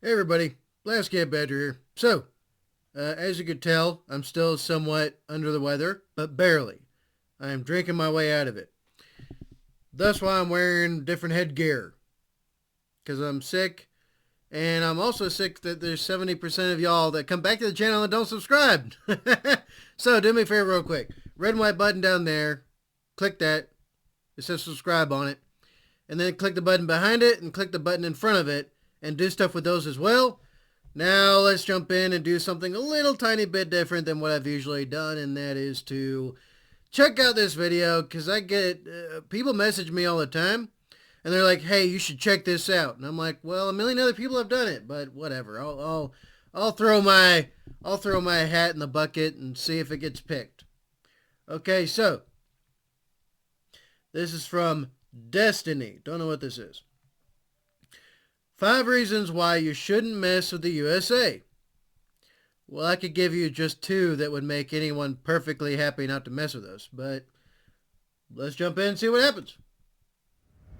Hey everybody, Last Cat Badger here. So, as you could tell, I'm still somewhat under the weather, but barely. I am drinking my way out of it. That's why I'm wearing different headgear. Because I'm sick, and I'm also sick that there's 70% of y'all that come back to the channel and don't subscribe. So, do me a favor real quick. Red and white button down there. Click that. It says subscribe on it. And then click the button behind it and click the button in front of it and do stuff with those as well. Now let's jump in and do something a little tiny bit different than what I've usually done, and that is to check out this video, because I get people message me all the time and they're like, hey, you should check this out, and I'm like, well, a million other people have done it, but whatever. I'll throw my hat in the bucket and see if it gets picked. Okay, so this is from Destiny. Don't know what this is. 5 reasons why you shouldn't mess with the USA. Well, I could give you just 2 that would make anyone perfectly happy not to mess with us, but let's jump in and see what happens.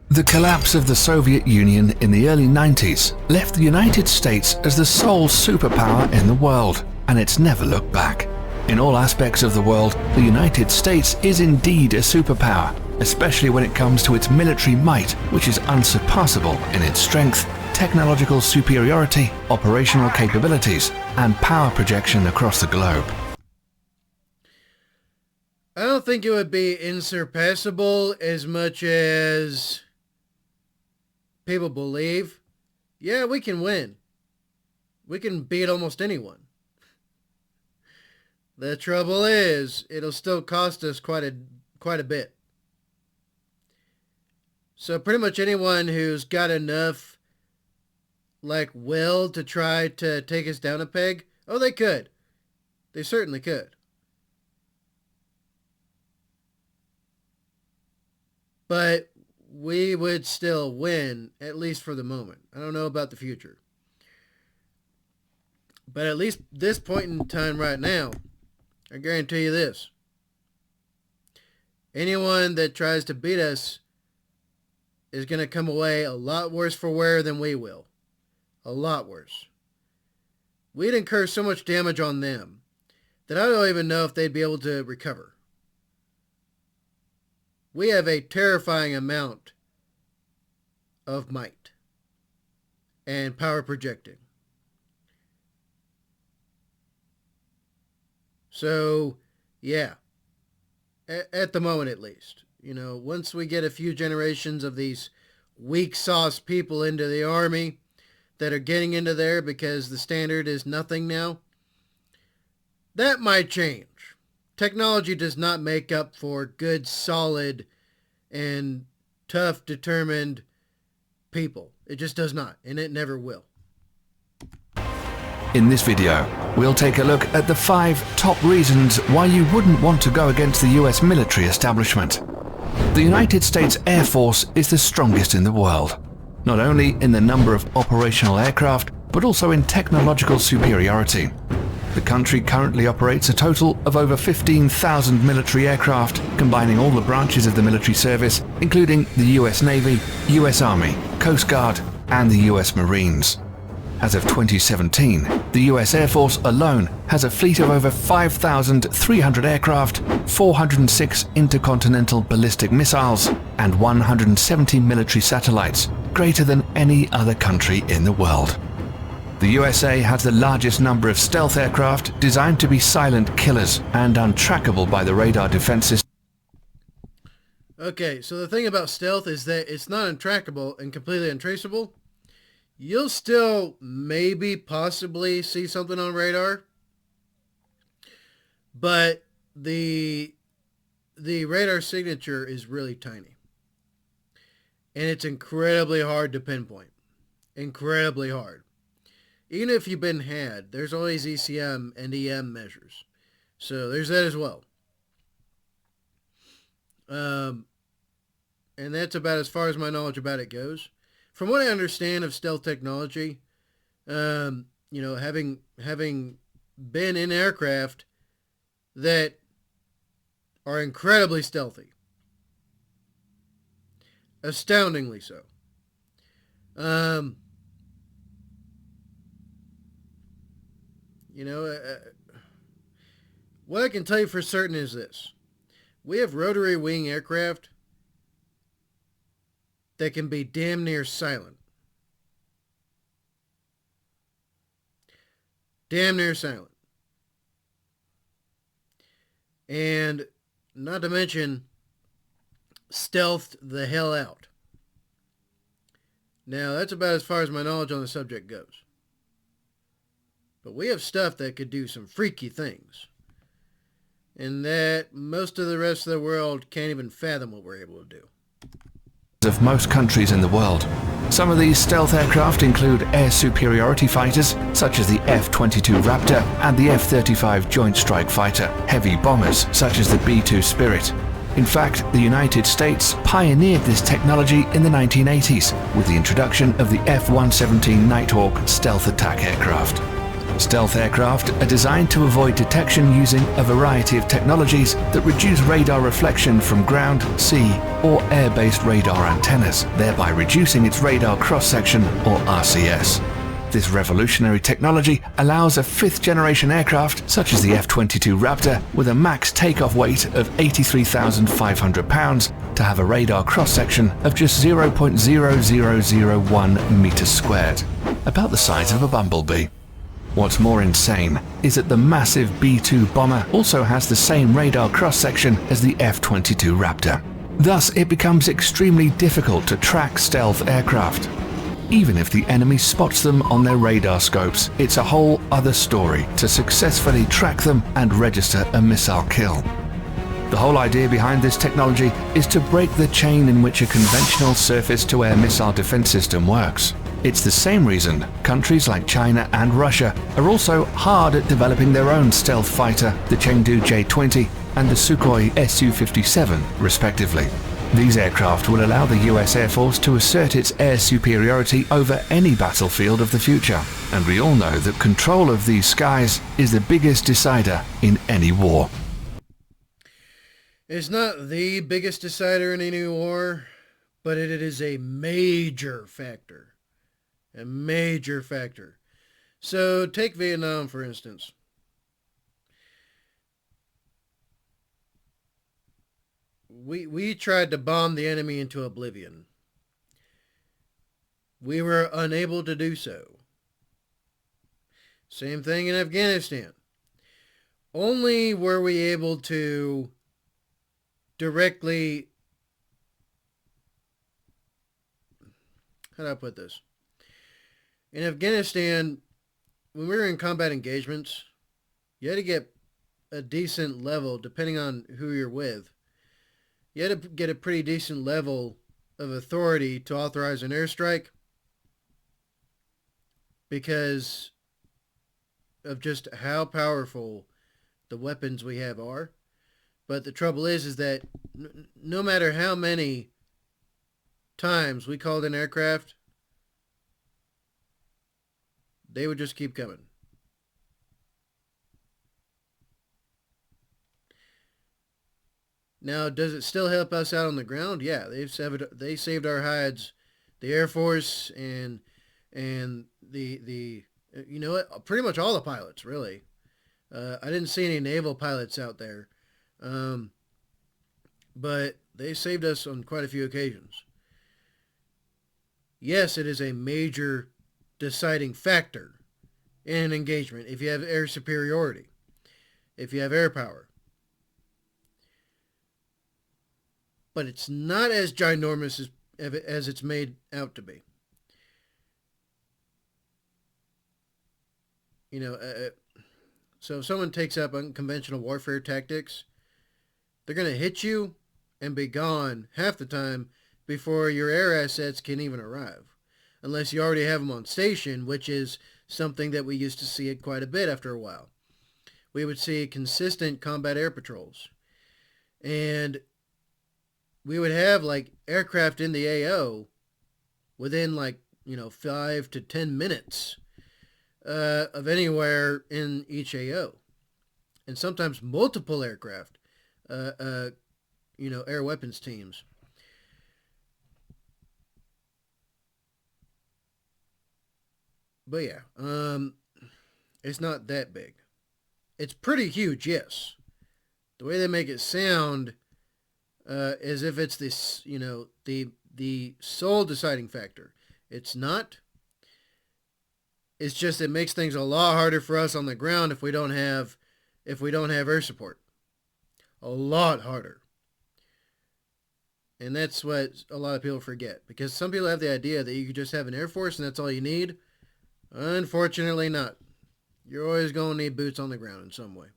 The collapse of the Soviet Union in the early 90s left the United States as the sole superpower in the world, and it's never looked back. In all aspects of the world, the United States is indeed a superpower, especially when it comes to its military might, which is unsurpassable in its strength, technological superiority, operational capabilities, and power projection across the globe. I don't think it would be insurpassable as much as people believe. Yeah, we can win. We can beat almost anyone. The trouble is, it'll still cost us quite a bit. So pretty much anyone who's got enough will to try to take us down a peg, oh, they could. They certainly could. But we would still win, at least for the moment. I don't know about the future. But at least this point in time right now, I guarantee you this. Anyone that tries to beat us is going to come away a lot worse for wear than we will. A lot worse. We'd incur so much damage on them that I don't even know if they'd be able to recover. We have a terrifying amount of might and power projecting. So, yeah, at the moment at least. You know, once we get a few generations of these weak sauce people into the army that are getting into there because the standard is nothing now, that might change. Technology does not make up for good, solid, and tough, determined people. It just does not, and it never will. In this video, we'll take a look at the 5 top reasons why you wouldn't want to go against the US military establishment. The United States Air Force is the strongest in the world, not only in the number of operational aircraft, but also in technological superiority. The country currently operates a total of over 15,000 military aircraft, combining all the branches of the military service, including the US Navy, US Army, Coast Guard, and the US Marines. As of 2017, the US Air Force alone has a fleet of over 5,300 aircraft, 406 intercontinental ballistic missiles, and 170 military satellites, greater than any other country in the world. The USA has the largest number of stealth aircraft designed to be silent killers and untrackable by the radar defenses. Okay, so the thing about stealth is that it's not untrackable and completely untraceable. You'll still maybe possibly see something on radar, but the radar signature is really tiny, and it's incredibly hard to pinpoint. Incredibly hard. Even if you've been had, there's always ECM and EM measures, so there's that as well. And that's about as far as my knowledge about it goes. From what I understand of stealth technology, you know, having been in aircraft that are incredibly stealthy, astoundingly so. You know, what I can tell you for certain is this. We have rotary wing aircraft that can be damn near silent. Damn near silent. And not to mention, stealthed the hell out. Now, that's about as far as my knowledge on the subject goes. But we have stuff that could do some freaky things. And that most of the rest of the world can't even fathom what we're able to do. Of most countries in the world. Some of these stealth aircraft include air superiority fighters, such as the F-22 Raptor and the F-35 Joint Strike Fighter, heavy bombers, such as the B-2 Spirit. In fact, the United States pioneered this technology in the 1980s with the introduction of the F-117 Nighthawk stealth attack aircraft. Stealth aircraft are designed to avoid detection using a variety of technologies that reduce radar reflection from ground, sea, or air-based radar antennas, thereby reducing its radar cross-section, or RCS. This revolutionary technology allows a fifth-generation aircraft, such as the F-22 Raptor, with a max takeoff weight of 83,500 pounds, to have a radar cross-section of just 0.0001 meters squared, about the size of a bumblebee. What's more insane is that the massive B-2 bomber also has the same radar cross-section as the F-22 Raptor. Thus, it becomes extremely difficult to track stealth aircraft. Even if the enemy spots them on their radar scopes, it's a whole other story to successfully track them and register a missile kill. The whole idea behind this technology is to break the chain in which a conventional surface-to-air missile defense system works. It's the same reason countries like China and Russia are also hard at developing their own stealth fighter, the Chengdu J-20 and the Sukhoi Su-57, respectively. These aircraft will allow the US Air Force to assert its air superiority over any battlefield of the future, and we all know that control of these skies is the biggest decider in any war. It's not the biggest decider in any war, but it is a major factor. A major factor. So take Vietnam, for instance. We tried to bomb the enemy into oblivion. We were unable to do so. Same thing in Afghanistan. Only were we able to directly... How do I put this? In Afghanistan, when we were in combat engagements, you had to get a decent level, depending on who you're with. You had to get a pretty decent level of authority to authorize an airstrike because of just how powerful the weapons we have are. But the trouble is that no matter how many times we called in aircraft, they would just keep coming. Now, does it still help us out on the ground? Yeah, they saved our hides. The Air Force and the you know what? Pretty much all the pilots, really. I didn't see any naval pilots out there, but they saved us on quite a few occasions. Yes, it is a major deciding factor in an engagement if you have air superiority, if you have air power. But it's not as ginormous as it's made out to be. You know, so if someone takes up unconventional warfare tactics, they're going to hit you and be gone half the time before your air assets can even arrive. Unless you already have them on station, which is something that we used to see it quite a bit after a while. We would see consistent combat air patrols. And we would have like aircraft in the AO within 5 to 10 minutes of anywhere in each AO. And sometimes multiple aircraft, air weapons teams. But yeah, It's not that big. It's pretty huge, yes. The way they make it sound, as if it's this, the sole deciding factor. It's not. It's just it makes things a lot harder for us on the ground if we don't have air support. A lot harder. And that's what a lot of people forget, because some people have the idea that you could just have an Air Force and that's all you need. Unfortunately not. You're always going to need boots on the ground in some way.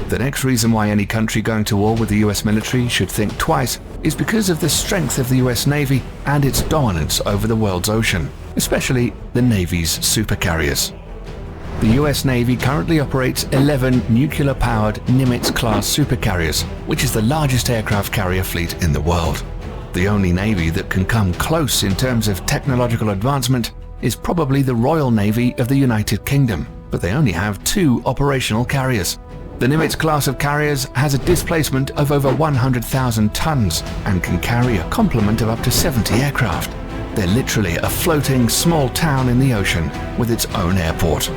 The next reason why any country going to war with the US military should think twice is because of the strength of the US Navy and its dominance over the world's ocean, especially the Navy's supercarriers. The US Navy currently operates 11 nuclear-powered Nimitz-class supercarriers, which is the largest aircraft carrier fleet in the world. The only navy that can come close in terms of technological advancement is probably the Royal Navy of the United Kingdom, but they only have 2 operational carriers. The Nimitz class of carriers has a displacement of over 100,000 tons and can carry a complement of up to 70 aircraft. They're literally a floating small town in the ocean with its own airport.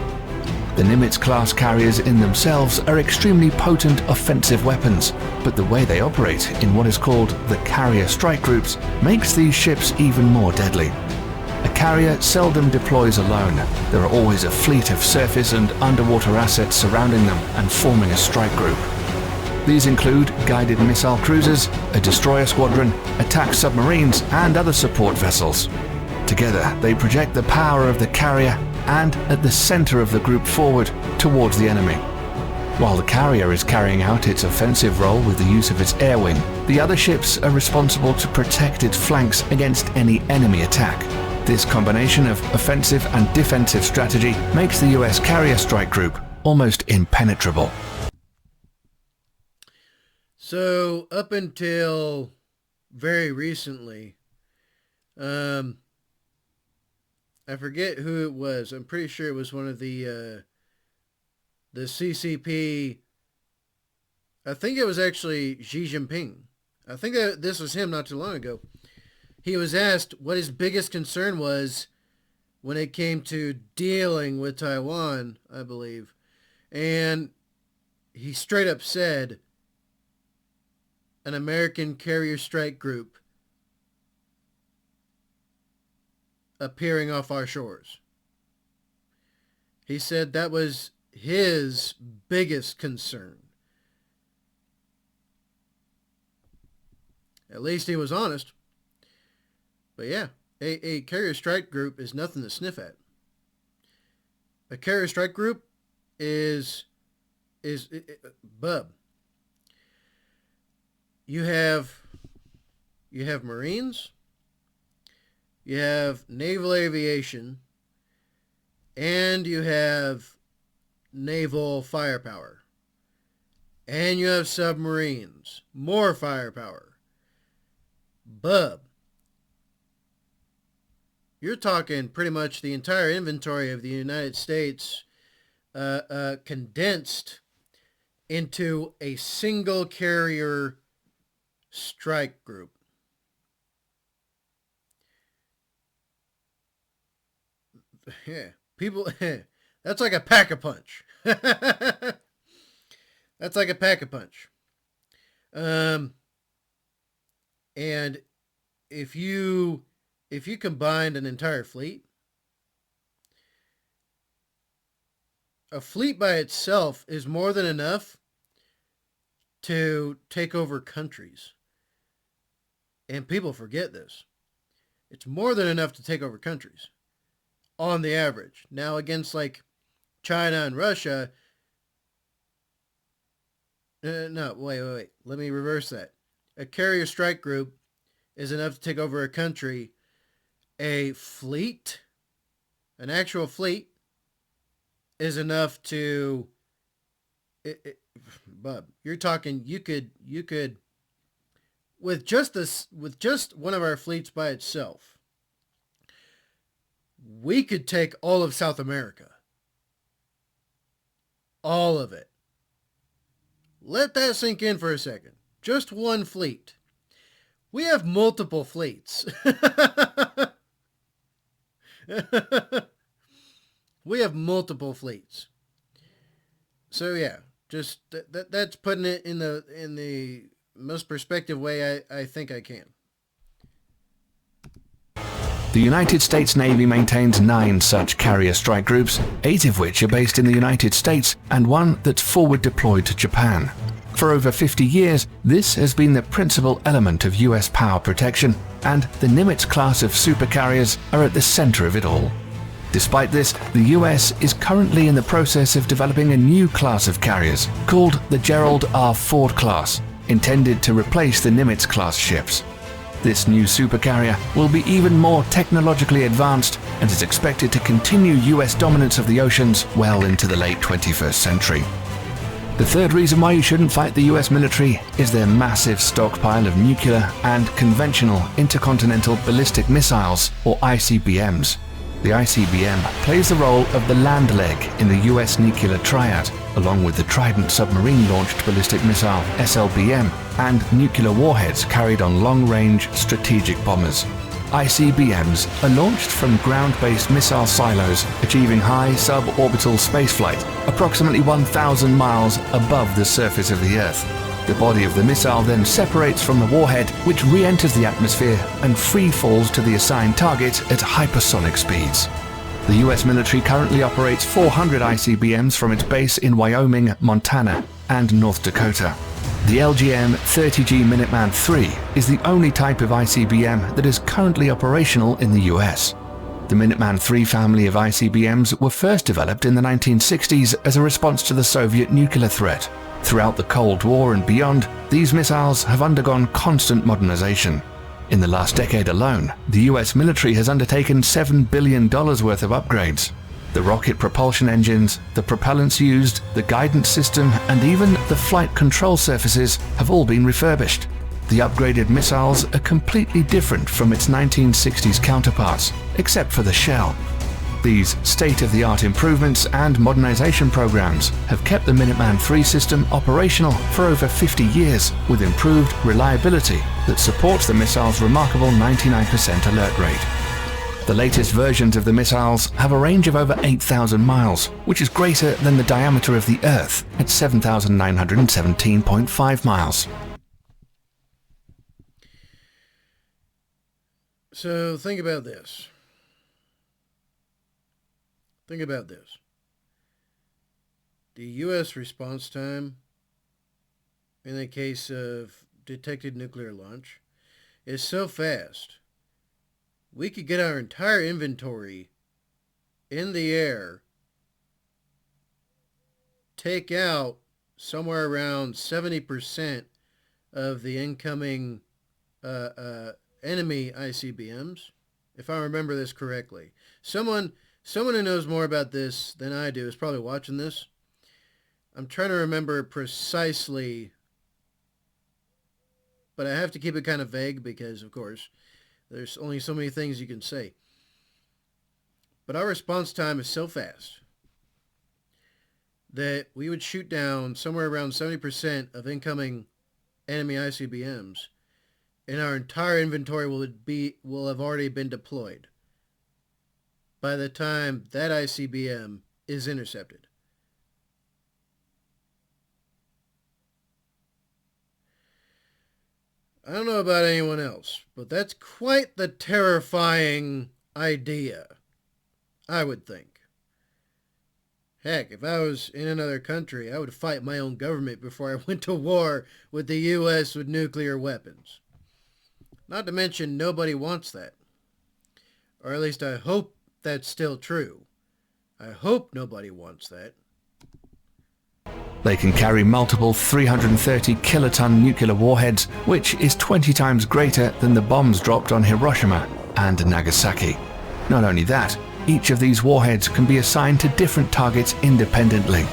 The Nimitz-class carriers in themselves are extremely potent offensive weapons, but the way they operate in what is called the carrier strike groups makes these ships even more deadly. A carrier seldom deploys alone. There are always a fleet of surface and underwater assets surrounding them and forming a strike group. These include guided missile cruisers, a destroyer squadron, attack submarines, and other support vessels. Together, they project the power of the carrier and at the center of the group forward towards the enemy. While the carrier is carrying out its offensive role with the use of its air wing, the other ships are responsible to protect its flanks against any enemy attack. This combination of offensive and defensive strategy makes the US carrier strike group almost impenetrable. So up until very recently, I forget who it was. I'm pretty sure it was one of the CCP. I think it was actually Xi Jinping. I think that this was him not too long ago. He was asked what his biggest concern was when it came to dealing with Taiwan, I believe. And he straight up said, an American carrier strike group appearing off our shores. He said that was his biggest concern. At least he was honest. But yeah, a carrier strike group is nothing to sniff at. A carrier strike group is bub. You have Marines, you have naval aviation, and you have naval firepower. And you have submarines, more firepower. Bub. You're talking pretty much the entire inventory of the United States condensed into a single carrier strike group. Yeah, people, that's like a pack-a-punch. That's like a pack-a-punch. And if you combined an entire fleet, a fleet by itself is more than enough to take over countries. And people forget this. It's more than enough to take over countries on the average. Now against like China and Russia, no, wait. Let me reverse that. A carrier strike group is enough to take over a country. A fleet, an actual fleet, is enough to, bub, you're talking, you could, with just one of our fleets by itself, we could take all of South America. All of it. Let that sink in for a second. Just one fleet. We have multiple fleets. We have multiple fleets. So yeah, just that's putting it in the most perspective way I think I can. The United States Navy maintains 9 such carrier strike groups, 8 of which are based in the United States and 1 that's forward deployed to Japan. For over 50 years, this has been the principal element of US power protection, and the Nimitz class of supercarriers are at the center of it all. Despite this, the US is currently in the process of developing a new class of carriers called the Gerald R. Ford class, intended to replace the Nimitz class ships. This new supercarrier will be even more technologically advanced and is expected to continue US dominance of the oceans well into the late 21st century. The third reason why you shouldn't fight the US military is their massive stockpile of nuclear and conventional intercontinental ballistic missiles, or ICBMs. The ICBM plays the role of the land leg in the US nuclear triad, along with the Trident submarine-launched ballistic missile SLBM and nuclear warheads carried on long-range strategic bombers. ICBMs are launched from ground-based missile silos, achieving high suborbital spaceflight, approximately 1,000 miles above the surface of the Earth. The body of the missile then separates from the warhead, which re-enters the atmosphere and free falls to the assigned target at hypersonic speeds. The US military currently operates 400 ICBMs from its base in Wyoming, Montana, and North Dakota. The LGM-30G Minuteman III is the only type of ICBM that is currently operational in the US. The Minuteman III family of ICBMs were first developed in the 1960s as a response to the Soviet nuclear threat. Throughout the Cold War and beyond, these missiles have undergone constant modernization. In the last decade alone, the US military has undertaken $7 billion worth of upgrades. The rocket propulsion engines, the propellants used, the guidance system, and even the flight control surfaces have all been refurbished. The upgraded missiles are completely different from its 1960s counterparts, except for the shell. These state-of-the-art improvements and modernization programs have kept the Minuteman III system operational for over 50 years with improved reliability that supports the missile's remarkable 99% alert rate. The latest versions of the missiles have a range of over 8,000 miles, which is greater than the diameter of the Earth at 7,917.5 miles. So think about this. Think about this. The U.S. response time in the case of detected nuclear launch is so fast, we could get our entire inventory in the air, take out somewhere around 70% of the incoming enemy ICBMs, if I remember this correctly. Someone who knows more about this than I do is probably watching this. I'm trying to remember precisely, but I have to keep it kind of vague because, of course, there's only so many things you can say. But our response time is so fast that we would shoot down somewhere around 70% of incoming enemy ICBMs, and our entire inventory will have already been deployed by the time that ICBM is intercepted. I don't know about anyone else, but that's quite the terrifying idea, I would think. Heck, if I was in another country, I would fight my own government before I went to war with the U.S. with nuclear weapons. Not to mention, nobody wants that. Or at least I hope that's still true. I hope nobody wants that. They can carry multiple 330 kiloton nuclear warheads, which is 20 times greater than the bombs dropped on Hiroshima and Nagasaki. Not only that, each of these warheads can be assigned to different targets independently.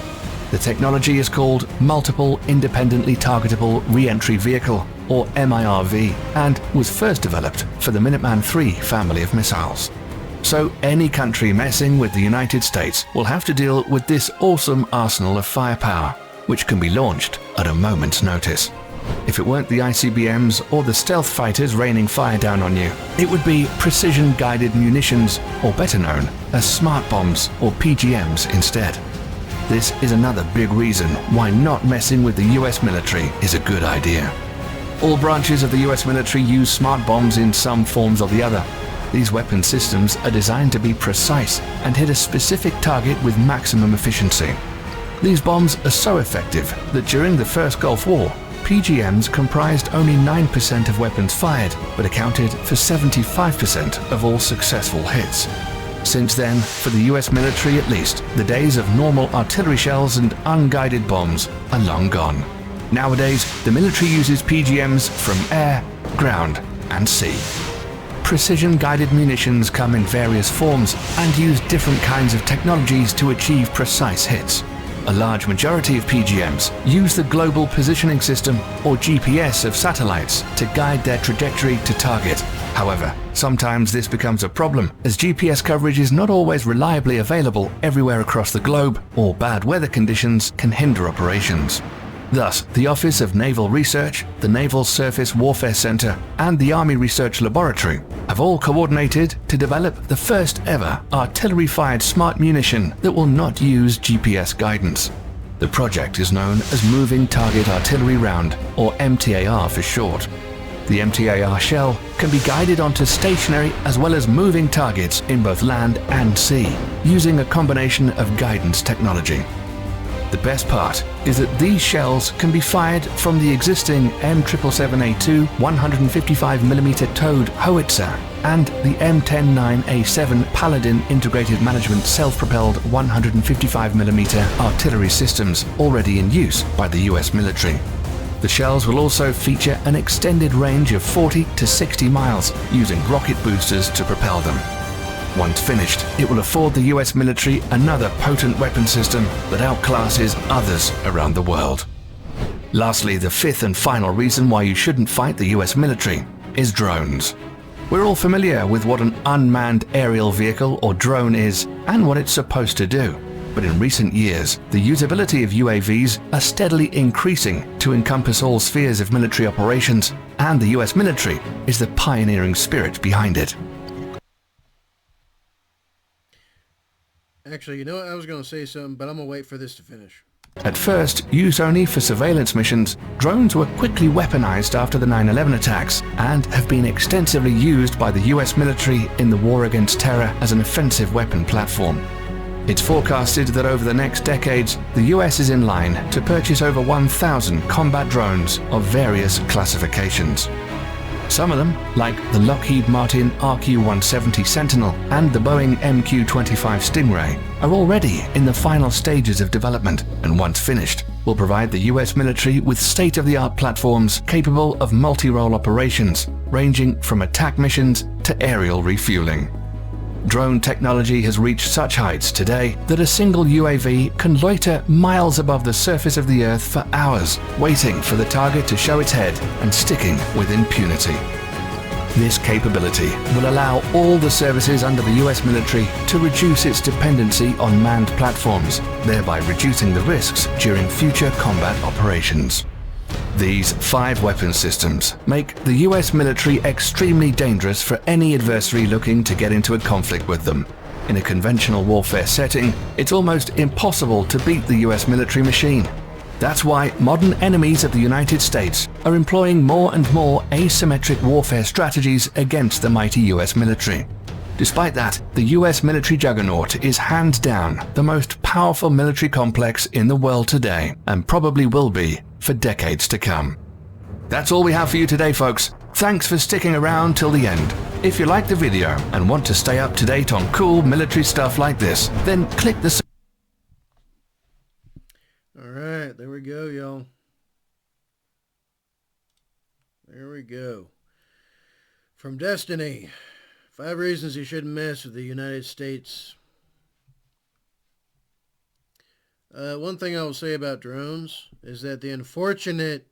The technology is called Multiple Independently Targetable Re-Entry Vehicle, or MIRV, and was first developed for the Minuteman III family of missiles. So any country messing with the United States will have to deal with this awesome arsenal of firepower, which can be launched at a moment's notice. If it weren't the ICBMs or the stealth fighters raining fire down on you, it would be precision-guided munitions, or better known as smart bombs or PGMs instead. This is another big reason why not messing with the US military is a good idea. All branches of the US military use smart bombs in some forms or the other. These weapon systems are designed to be precise and hit a specific target with maximum efficiency. These bombs are so effective that during the First Gulf War, PGMs comprised only 9% of weapons fired, but accounted for 75% of all successful hits. Since then, for the US military at least, the days of normal artillery shells and unguided bombs are long gone. Nowadays, the military uses PGMs from air, ground, and sea. Precision-guided munitions come in various forms and use different kinds of technologies to achieve precise hits. A large majority of PGMs use the Global Positioning System, or GPS, of satellites to guide their trajectory to target. However, sometimes this becomes a problem, as GPS coverage is not always reliably available everywhere across the globe, or bad weather conditions can hinder operations. Thus, the Office of Naval Research, the Naval Surface Warfare Center, and the Army Research Laboratory have all coordinated to develop the first ever artillery-fired smart munition that will not use GPS guidance. The project is known as Moving Target Artillery Round, or MTAR for short. The MTAR shell can be guided onto stationary as well as moving targets in both land and sea, using a combination of guidance technology. The best part is that these shells can be fired from the existing M777A2 155mm towed howitzer and the M109A7 Paladin Integrated Management self-propelled 155mm artillery systems already in use by the US military. The shells will also feature an extended range of 40 to 60 miles using rocket boosters to propel them. Once finished, it will afford the US military another potent weapon system that outclasses others around the world. Lastly, the fifth and final reason why you shouldn't fight the US military is drones. We're all familiar with what an unmanned aerial vehicle or drone is and what it's supposed to do. But in recent years, the usability of UAVs are steadily increasing to encompass all spheres of military operations, and the US military is the pioneering spirit behind it. Actually, you know what? I was going to say something, but I'm going to wait for this to finish. At first, used only for surveillance missions, drones were quickly weaponized after the 9/11 attacks and have been extensively used by the US military in the war against terror as an offensive weapon platform. It's forecasted that over the next decades, the US is in line to purchase over 1,000 combat drones of various classifications. Some of them, like the Lockheed Martin RQ-170 Sentinel and the Boeing MQ-25 Stingray, are already in the final stages of development, and once finished, will provide the US military with state-of-the-art platforms capable of multi-role operations, ranging from attack missions to aerial refueling. Drone technology has reached such heights today that a single UAV can loiter miles above the surface of the Earth for hours, waiting for the target to show its head and sticking with impunity. This capability will allow all the services under the US military to reduce its dependency on manned platforms, thereby reducing the risks during future combat operations. These 5 weapon systems make the US military extremely dangerous for any adversary looking to get into a conflict with them. In a conventional warfare setting, it's almost impossible to beat the US military machine. That's why modern enemies of the United States are employing more and more asymmetric warfare strategies against the mighty US military. Despite that, the US military juggernaut is hands down the most powerful military complex in the world today, and probably will be for decades to come. That's all we have for you today, folks. Thanks for sticking around till the end. If you like the video and want to stay up to date on cool military stuff like this, then click the... Alright, there we go, y'all. There we go. From Destiny. 5 reasons you shouldn't mess with the United States. One thing I will say about drones is that the unfortunate...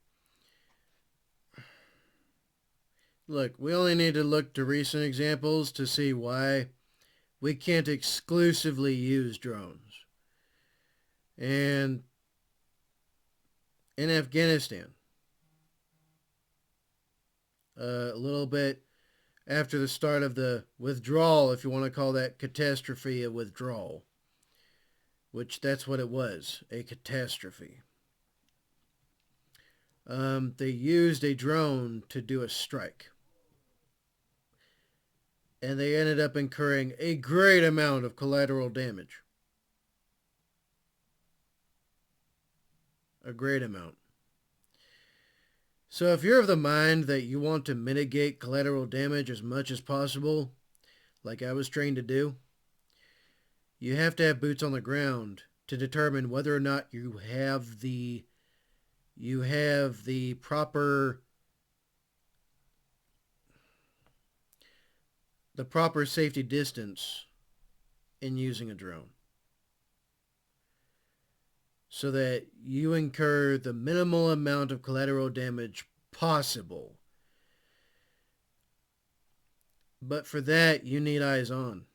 Look, we only need to look to recent examples to see why we can't exclusively use drones. And in Afghanistan, a little bit after the start of the withdrawal, if you want to call that catastrophe a withdrawal, which that's what it was, a catastrophe. They used a drone to do a strike. And they ended up incurring a great amount of collateral damage. A great amount. So if you're of the mind that you want to mitigate collateral damage as much as possible, like I was trained to do, you have to have boots on the ground to determine whether or not you have the proper safety distance in using a drone, so that you incur the minimal amount of collateral damage possible. But for that, you need eyes on.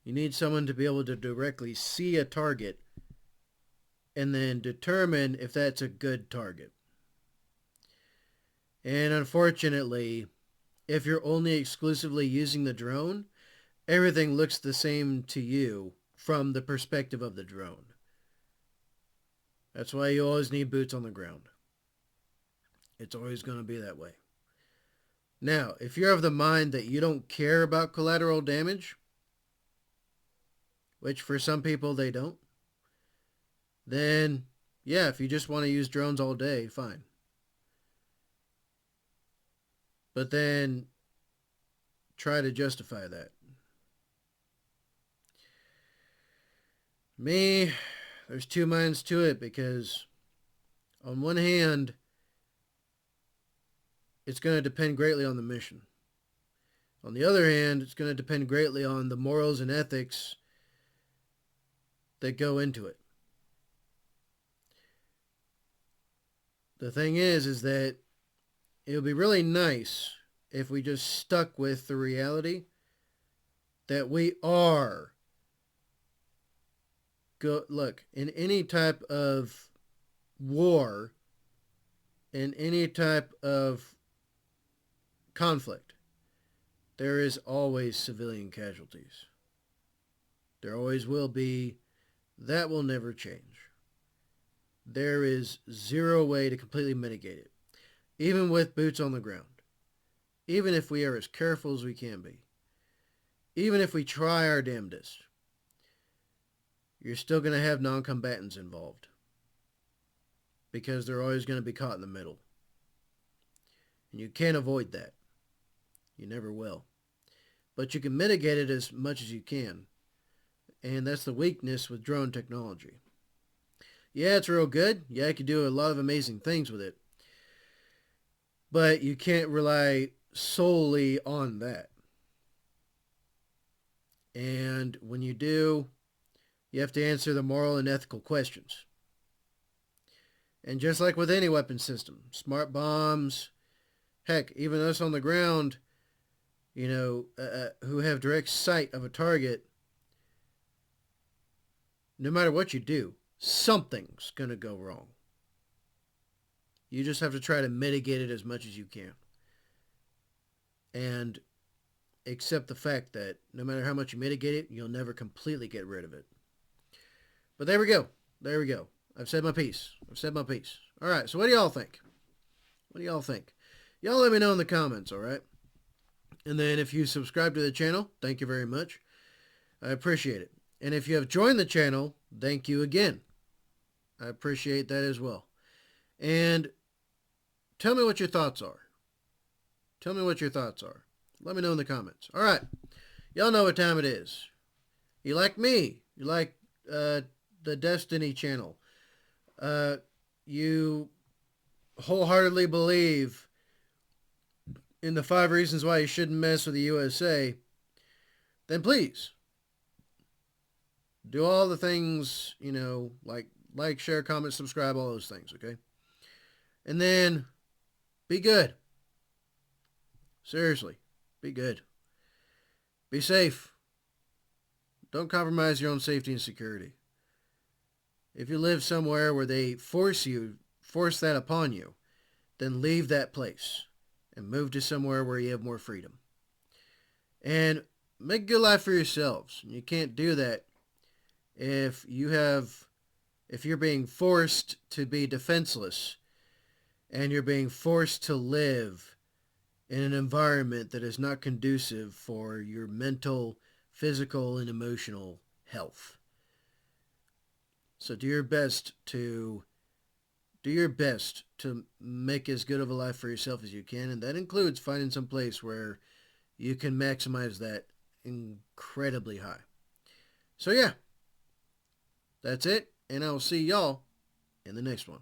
You need someone to be able to directly see a target and then determine if that's a good target. And unfortunately, if you're only exclusively using the drone, everything looks the same to you from the perspective of the drone. That's why you always need boots on the ground. It's always going to be that way. Now, if you're of the mind that you don't care about collateral damage, which for some people they don't, then yeah, if you just want to use drones all day, fine. But then try to justify that. Me, there's two minds to it, because on one hand, it's going to depend greatly on the mission. On the other hand, it's going to depend greatly on the morals and ethics that go into it. The thing is that it would be really nice if we just stuck with the reality that we are. Look, in any type of war, in any type of conflict, there is always civilian casualties. There always will be. That will never change. There is zero way to completely mitigate it, even with boots on the ground. Even if we are as careful as we can be. Even if we try our damnedest. You're still going to have non-combatants involved, because they're always going to be caught in the middle. And you can't avoid that. You never will. But you can mitigate it as much as you can. And that's the weakness with drone technology. Yeah, it's real good. Yeah, you can do a lot of amazing things with it. But you can't rely solely on that. And when you do, you have to answer the moral and ethical questions. And just like with any weapon system, smart bombs, heck, even us on the ground, who have direct sight of a target, no matter what you do, something's going to go wrong. You just have to try to mitigate it as much as you can. And accept the fact that no matter how much you mitigate it, you'll never completely get rid of it. But there we go. There we go. I've said my piece. All right, so what do y'all think? Y'all let me know in the comments, all right? And then if you subscribe to the channel, thank you very much. I appreciate it. And if you have joined the channel, thank you again. I appreciate that as well. And tell me what your thoughts are. Let me know in the comments. All right. Y'all know what time it is. You like me. You like the Destiny channel. You wholeheartedly believe in the 5 reasons why you shouldn't mess with the USA, then please do all the things, like, share, comment, subscribe, all those things, okay? And then be good. Seriously, be good. Be safe. Don't compromise your own safety and security. If you live somewhere where they force that upon you, then leave that place and move to somewhere where you have more freedom. And make a good life for yourselves. You can't do that if you're being forced to be defenseless and you're being forced to live in an environment that is not conducive for your mental, physical, and emotional health. So do your best to make as good of a life for yourself as you can, and that includes finding some place where you can maximize that incredibly high. So yeah, that's it, and I will see y'all in the next one.